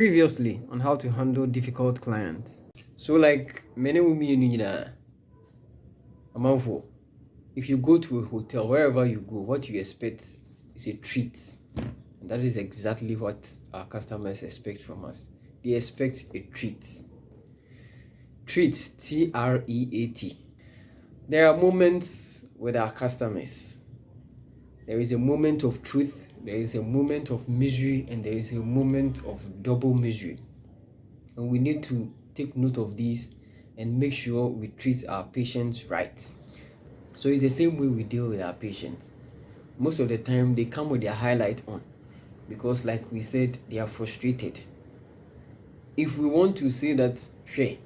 Previously on how to handle difficult clients. So like many women in Amanfo, if you go to a hotel, wherever you go, what you expect is a treat. And that is exactly what our customers expect from us. They expect a treat. Treat, Treat. There are moments with our customers. There is a moment of truth, there is a moment of misery, and there is a moment of double misery. And we need to take note of these and make sure we treat our patients right. So it's the same way we deal with our patients. Most of the time they come with their highlight on because like we said, they are frustrated. If we want to say that, hey,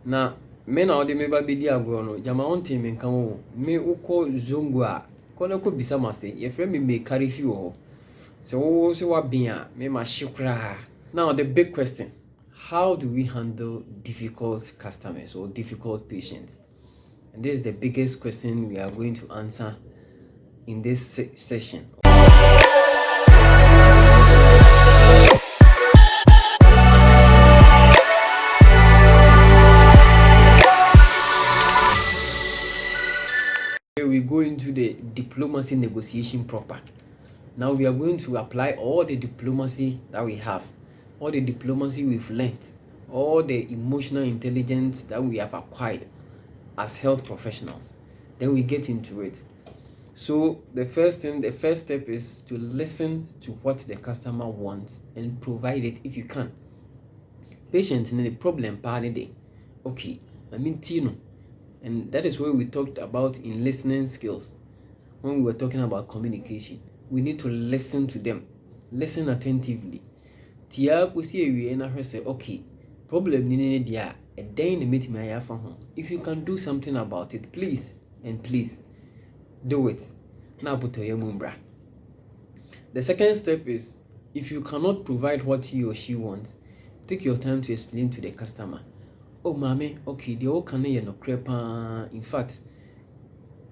now men are the member be dia no jama on team in come me uko zongo a kono ko bisa mase ye friend me carry few ho. So what bia me ma shikra. Now the big question, how do we handle difficult customers or difficult patients? And this is the biggest question we are going to answer in this session. Here we go into the diplomacy negotiation proper. Now we are going to apply all the diplomacy that we have, all the diplomacy we've learned, all the emotional intelligence that we have acquired as health professionals. Then we get into it. So the first step is to listen to what the customer wants and provide it if you can. Patient in the problem part of the okay, I mean Tino. And that is where we talked about in listening skills. When we were talking about communication, we need to listen to them. Listen attentively. Tia kusi ewie na hwɛ sɛ okay, problem ni ne dia a ɛdɛn na metimi ayɛ afa ho. If you can do something about it, please and please do it. Na abotoyɛ mu mbra. The second step is if you cannot provide what he or she wants, take your time to explain to the customer. Oh mame, okay, the whole can no crepa. In fact,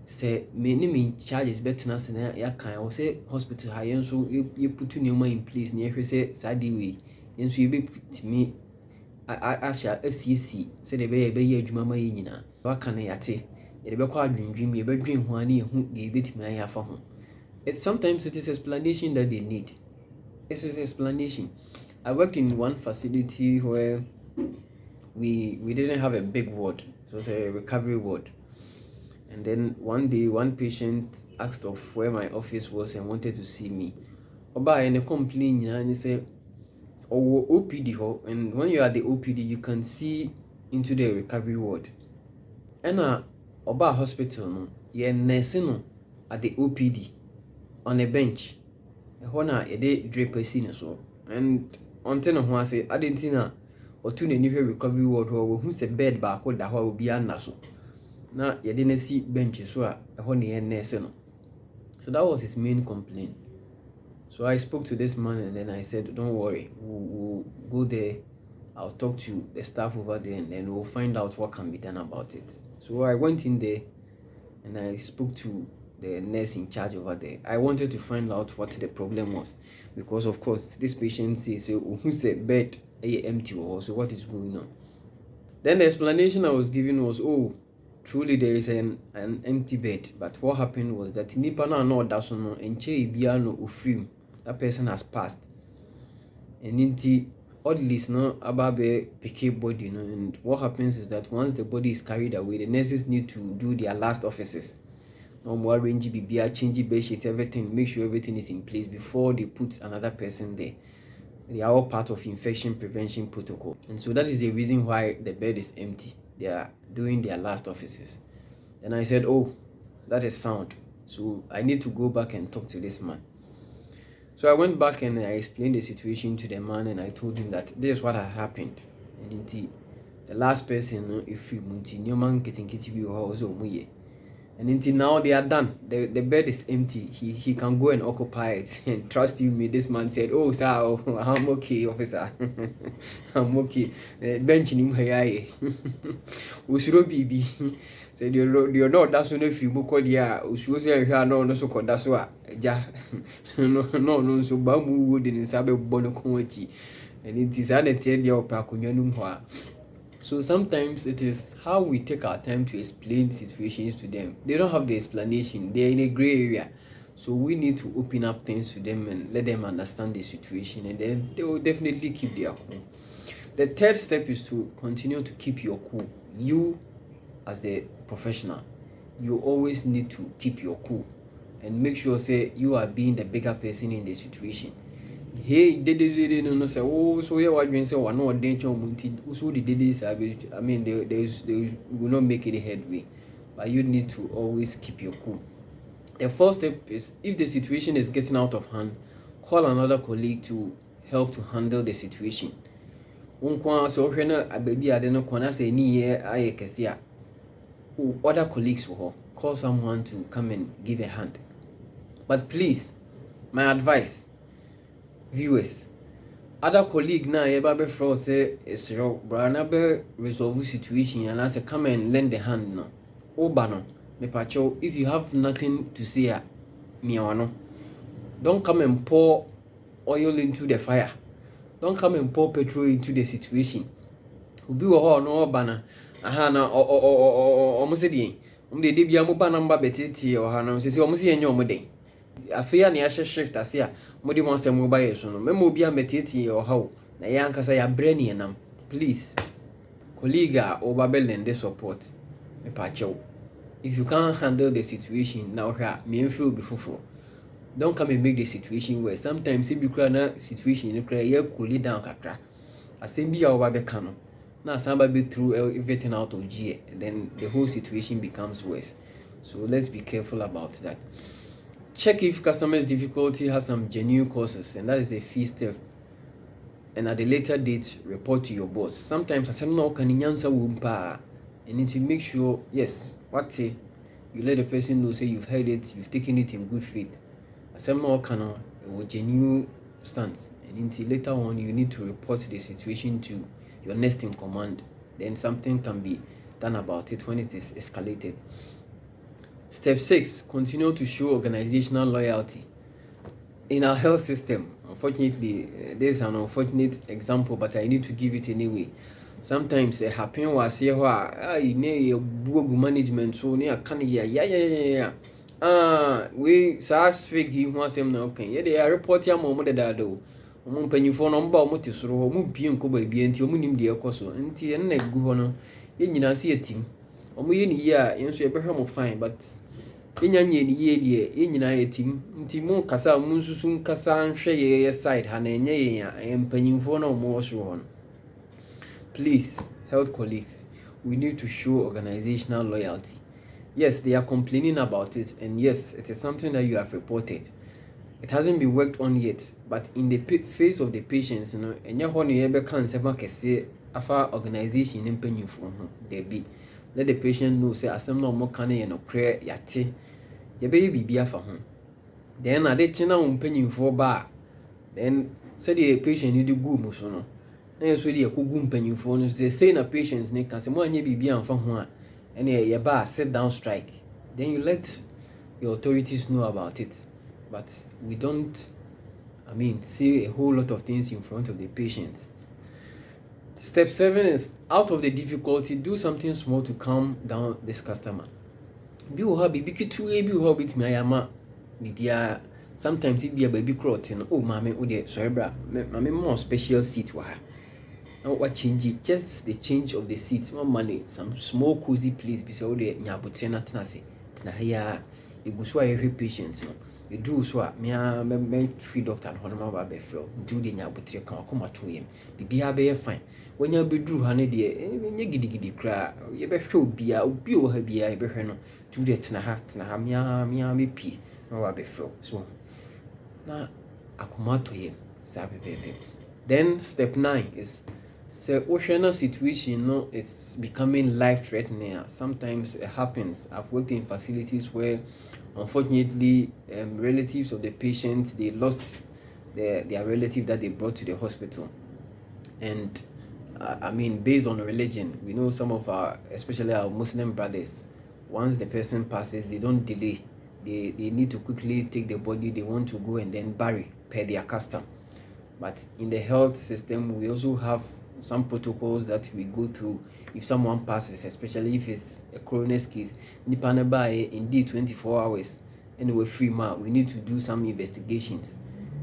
say me charges better na say ya kan o say hospital ha yen so you put your money in place na hwe say sadi we yen so you be put me asha asisi say the be adwuma ma yen nyina wa kan yate ye be kwa adwendwem ye be dwen ho ani ehu de betimi ayi afa ho. It's sometimes it is explanation that they need. It's an explanation. I worked in one facility where we didn't have a big ward. It was a recovery ward. And then one day, one patient asked of where my office was and wanted to see me. Oba and a complaint, and he said, "Oh, OPD ho." And when you are at the OPD, you can see into the recovery ward. And Oba hospital, no, you're nursing at the OPD on a bench. A hona a day draper scene so. And on ten of one say, I didn't know. Or two new recovery ward who's a bed back or that will be an naso. Now you didn't see benches so a honey and nursing. So that was his main complaint. So I spoke to this man and then I said, don't worry, we'll go there. I'll talk to the staff over there and then we'll find out what can be done about it. So I went in there and I spoke to the nurse in charge over there. I wanted to find out what the problem was because of course this patient says, who's a bed empty or so what is going on? Then the explanation I was given was, oh, truly there is an empty bed, but what happened was that nipa na no daso no enche bia no ofrim, that person has passed. And inti oddly no ababe pick body no, and what happens is that once the body is carried away, the nurses need to do their last offices. No more arrange bibia, change bed sheet, everything, make sure everything is in place before they put another person there. They are all part of infection prevention protocol. And so that is the reason why the bed is empty. They are doing their last offices. Then I said, oh, that is sound. So I need to go back and talk to this man. So I went back and I explained the situation to the man and I told him that this is what had happened. And the last person, if you man getting also and until now they are done. The bed is empty. He can go and occupy it. And trust you me, this man said, oh sir, I'm okay, officer. I'm okay. Bench in him here. Usuro bibi. Said you're not that's one if you book dia. Usuro say you are no so called that's what ja. No so bamboo wood in sabe bono konchi. and it is added your pakunyanum. So sometimes it is how we take our time to explain situations to them. They don't have the explanation, they're in a gray area. So we need to open up things to them and let them understand the situation, and then they will definitely keep their cool. The third step is to continue to keep your cool. You, as the professional, you always need to keep your cool and make sure say you are being the bigger person in the situation. Hey, no say oh so yeah what say one no danger munti so the days I mean they will not make any headway, but you need to always keep your cool. The first step is, if the situation is getting out of hand, call another colleague to help to handle the situation. So baby I don't know say ni aye kesi other colleagues will call someone to come and give a hand. But please, my advice, viewers, other colleague na eba be fro say esro bra na be resolve situation and I say come and lend a hand no. Oba no, me pacho, if you have nothing to say me no. Don't come and pour oil into the fire. Don't come and pour petrol into the situation. Obi wo ho no oba na aha na omo se die. Omo de bia mo ba na mba betete o ha no se omo se yenye omo de. Afia na ya shift ase a mo de mo asem mo ba yeso no. Memo obi a betete o ha o. Na ya ankasa ya brain enam. Please. Colleague or babel lend the support. Me pacho. If you can't handle the situation now here, me feel before. Don't come and make the situation worse. Sometimes if you cry na situation you cry you cool it down kakra. Asembi ya oba be kano. Now somebody through everything out of G, then the whole situation becomes worse. So let's be careful about that. Check if customer's difficulty has some genuine causes, and that is a first step. And at a later date, report to your boss. Sometimes I no can answer wumpa, and need to make sure yes, what say you let the person know say you've heard it, you've taken it in good faith. Some no can with genuine stance, and until later on you need to report the situation to your next in command. Then something can be done about it when it is escalated. Step 6, continue to show organizational loyalty. In our health system, unfortunately, there's an unfortunate example, but I need to give it anyway. Sometimes it happen was here you need management, so near can yeah. We SARS fake he wants them now. Okay, yeah, they are reporting a moment that do. Mpanyinfo no mba omo te soro ho mu bie nkoba bie nti omu nim de ekoso nti en na egu ho no ye nyina se atim omo ye ni ye a yenso ye behwe mo fine but enya nye ni ye de ye nyina atim nti mu kasa mu nsusu nkasa nhwe ye side ha na enye ye ya mpanyinfo no mo so ho no. Please, health colleagues, we need to show organizational loyalty. Yes, they are complaining about it, and yes, it is something that you have reported. It hasn't been worked on yet, but in the face of the patients, you know, and your honey ever can say afa organization in penny for there be. Let the patient know say asem no more can no prayer yate. Your baby be for home. Then I did china penny for bar. Then said the patient need to go musono. Then so the good penny for no say na patients ne can say more nye be and for home. And your bar sit down strike. Then you let your authorities know about it. But we don't, see a whole lot of things in front of the patients. Step 7 is, out of the difficulty, do something small to calm down this customer. Be happy, be kitu be hobbit me ayama. Bibia sometimes it be a baby crot and oh mammy, oh dear, sorry, bra, mammy more special seat wa. Now what change it? Just the change of the seats, more money, some small cozy place beside the nyabutena tenase. Tina here, you go so every patient, no. You do so me free doctor and honor ba be fro do the nyabotre kan akoma to yem bibia be fine when you be drew hane de nye gidigidi kra ye be hwe obi o ha bia ye be hwe no do the tena ha mia me pi no ba be fro so na akoma to yem sabe bebe. Then step 9 is so ocean situation no it's becoming life threatening. Sometimes it happens. I've worked in facilities where unfortunately relatives of the patient they lost their relative that they brought to the hospital, and based on religion, we know some of our, especially our Muslim brothers, once the person passes they don't delay, they need to quickly take the body, they want to go and then bury per their custom. But in the health system, we also have some protocols that we go through if someone passes, especially if it's a coroner's case. Nipa by indeed 24 hours and we're free man. We need to do some investigations.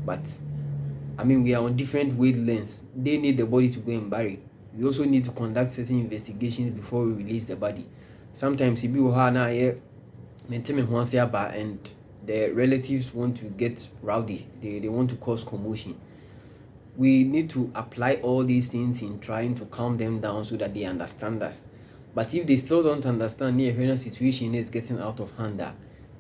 But I mean, we are on different wavelengths. They need the body to go and bury. We also need to conduct certain investigations before we release the body. Sometimes it be and the relatives want to get rowdy. They want to cause commotion. We need to apply all these things in trying to calm them down so that they understand us. But if they still don't understand, the situation is getting out of hand,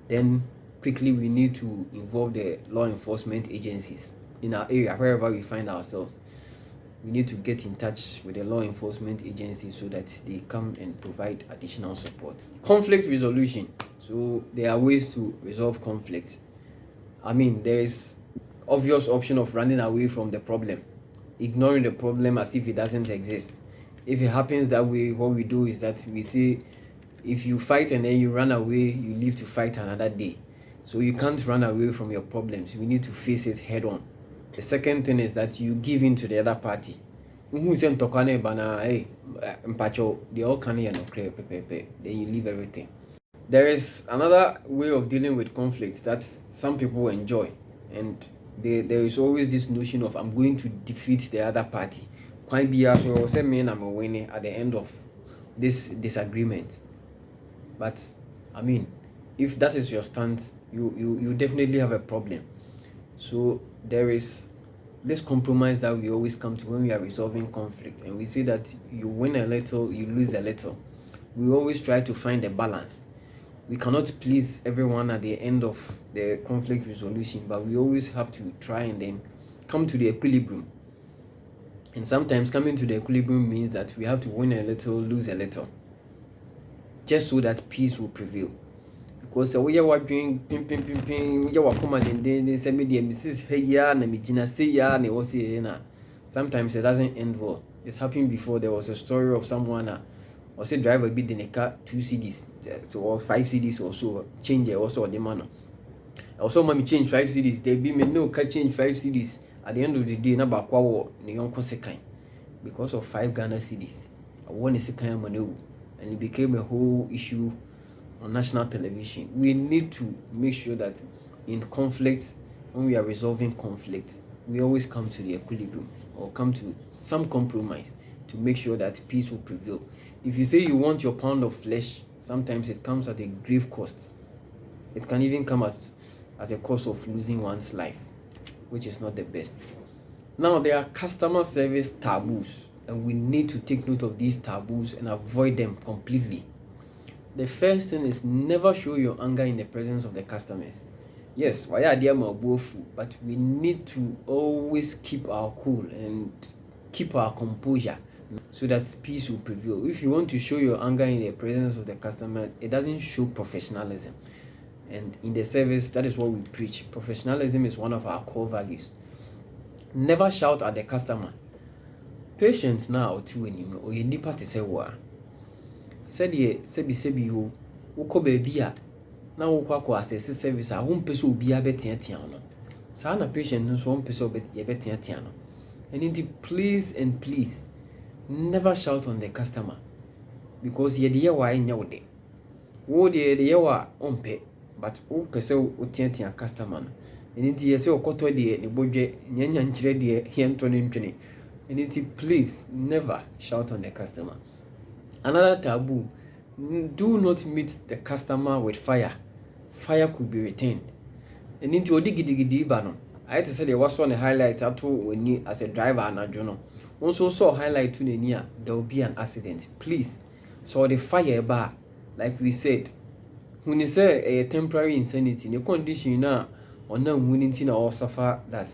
then quickly we need to involve the law enforcement agencies in our area, wherever we find ourselves. We need to get in touch with the law enforcement agencies so that they come and provide additional support. Conflict resolution. So there are ways to resolve conflict. I mean, there is obvious option of running away from the problem, ignoring the problem as if it doesn't exist. If it happens that way, what we do is that we say, if you fight and then you run away, you live to fight another day. So you can't run away from your problems. We need to face it head on. The second thing is that you give in to the other party. Then you leave everything. There is another way of dealing with conflict that some people enjoy, and there is always this notion of I'm going to defeat the other party. Quite be as well say me I'm winning at the end of this disagreement. But I mean, if that is your stance, you definitely have a problem. So there is this compromise that we always come to when we are resolving conflict, and we say that you win a little, you lose a little. We always try to find a balance. We cannot please everyone at the end of the conflict resolution, but we always have to try and then come to the equilibrium. And sometimes coming to the equilibrium means that we have to win a little, lose a little, just so that peace will prevail. Because we are doing pim, we are coming say me Mrs. Heya na Mijina say ya ne was na. Sometimes it doesn't end well. It's happened before. There was a story of someone or say driver bid in a car 2 CDs, so or 5 CDs or so change also the man. Also mommy change 5 CDs. They be me no can change 5 CDs. At the end of the day, na bakwa wo ne yonko sekan because of 5 Ghana CDs. I want a second money, and it became a whole issue on national television. We need to make sure that in conflict, when we are resolving conflict, we always come to the equilibrium or come to some compromise to make sure that peace will prevail. If you say you want your pound of flesh, sometimes it comes at a grave cost. It can even come at a cost of losing one's life, which is not the best. Now, there are customer service taboos, and we need to take note of these taboos and avoid them completely. The first thing is never show your anger in the presence of the customers. Yes, why are they both? But we need to always keep our cool and keep our composure so that peace will prevail. If you want to show your anger in the presence of the customer, it doesn't show professionalism. And in the service, that is what we preach. Professionalism is one of our core values. Never shout at the customer. Patience now to anymore or you need to say what. Said ye sebi ho wokɔ baabi a na wokɔ akɔ assess service a wo mpɛ sɛ obi abɛteatea no saa na patient nso wo mpɛ sɛ yɛbɛteatea no. And indeed, please and please never shout on the customer, because yɛde yɛ wa nyɛ wo de wo de yɛde yɛ wa ɔmpɛ, but wo pɛ sɛ woteatea customer no. And indeed, yɛ sɛ ɔkɔtɔ deɛ ne bodwe nyanya nkyerɛ deɛ yɛntɔ ne ntwene. And indeed, please never shout on the customer. Another taboo, do not meet the customer with fire. Fire could be returned. And into odigidi bano. I had to say there was one highlight when you as a driver and a journal. Also saw highlight to the near there will be an accident. Please. So the fire bar, like we said, when you say a temporary insanity, the condition now or no winning or suffer that.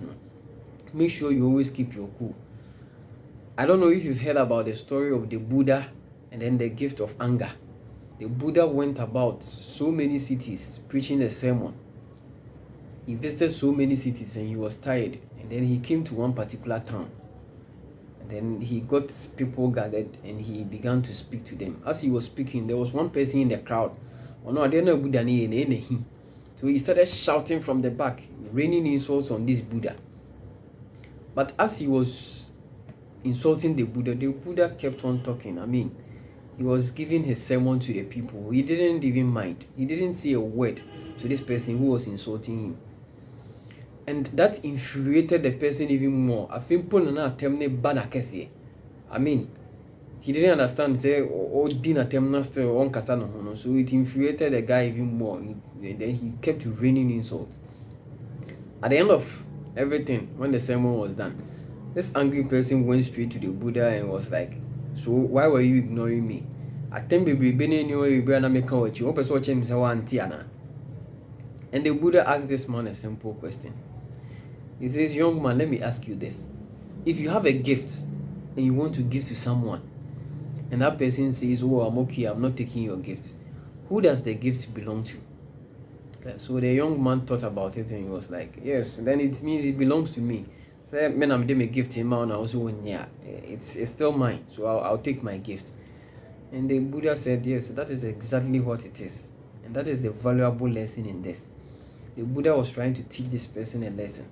Make sure you always keep your cool. I don't know if you've heard about the story of the Buddha and then the gift of anger. The Buddha went about so many cities preaching a sermon. He visited so many cities and he was tired. And then he came to one particular town. And then he got people gathered and he began to speak to them. As he was speaking, there was one person in the crowd. Oh no, I didn't know Buddha. So he started shouting from the back, raining insults on this Buddha. But as he was insulting the Buddha kept on talking. I mean, he was giving his sermon to the people. He didn't even mind. He didn't say a word to this person who was insulting him. And that infuriated the person even more. I think I mean, he didn't understand, say, oh, dinner terminal still on Casano. So it infuriated the guy even more. Then he kept raining insults. At the end of everything, when the sermon was done, this angry person went straight to the Buddha and was like, so why were you ignoring me? I think baby Benny knew you better make what you open such him Tiana. And the Buddha asked this man a simple question. He says, young man, let me ask you this. If you have a gift and you want to give to someone, and that person says, oh, I'm okay, I'm not taking your gift, who does the gift belong to? So the young man thought about it and he was like, yes, then it means it belongs to me. So when I'm doing a gift in my also, yeah, it's still mine, so I'll take my gift. And the Buddha said, yes, that is exactly what it is. And that is the valuable lesson in this. The Buddha was trying to teach this person a lesson.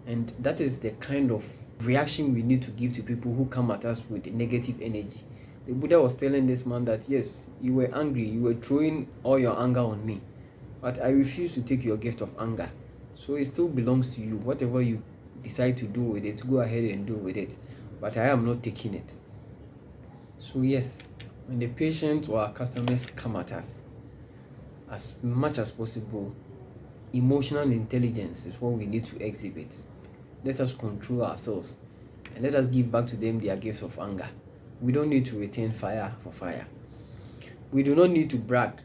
And that is the kind of reaction we need to give to people who come at us with negative energy. The Buddha was telling this man that, yes, you were angry, you were throwing all your anger on me, but I refuse to take your gift of anger. So it still belongs to you. Whatever you decide to do with it, go ahead and do with it. But I am not taking it. So yes, when the patients or our customers come at us, as much as possible, emotional intelligence is what we need to exhibit. Let us control ourselves and let us give back to them their gifts of anger. We don't need to return fire for fire. We do not need to brag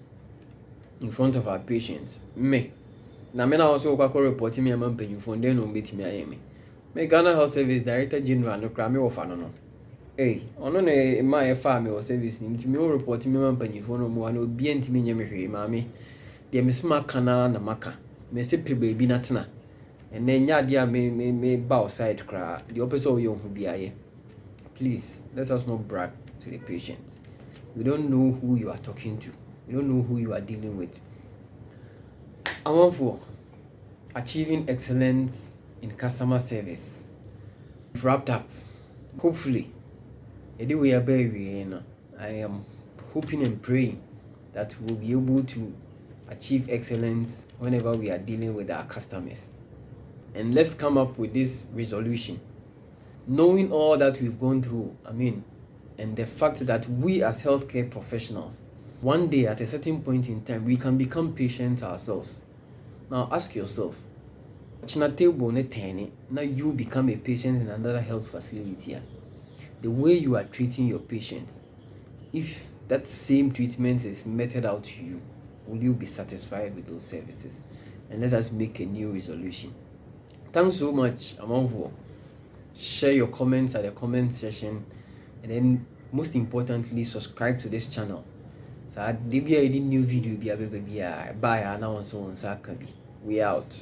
in front of our patients. Me. Na me na also kwa report me am penyu for den no betimi ayemi. Me Ghana Health Service Director General no kra me wo fa no no. Ono na ma e fa me wo service ni ntimi wo report me am penyu for no mo na obi ntimi nye me hwe ma me. De me sma kana na maka. Me se pe ba bi na tena. And then nya dia me bow side kra. The opposite of you hu bi aye. Please, let us not brag to the patient. We don't know who you are talking to. We don't know who you are dealing with. I want for achieving excellence in customer service. We've wrapped up. Hopefully, I am hoping and praying that we'll be able to achieve excellence whenever we are dealing with our customers. And let's come up with this resolution. Knowing all that we've gone through, and the fact that we as healthcare professionals, one day at a certain point in time, we can become patients ourselves. Now ask yourself, now you become a patient in another health facility. The way you are treating your patients, if that same treatment is meted out to you, will you be satisfied with those services? And let us make a new resolution. Thanks so much, Amanfo. Share your comments at the comment section, and then most importantly, subscribe to this channel. So I did a new video bye now on so on Sakabi. We out.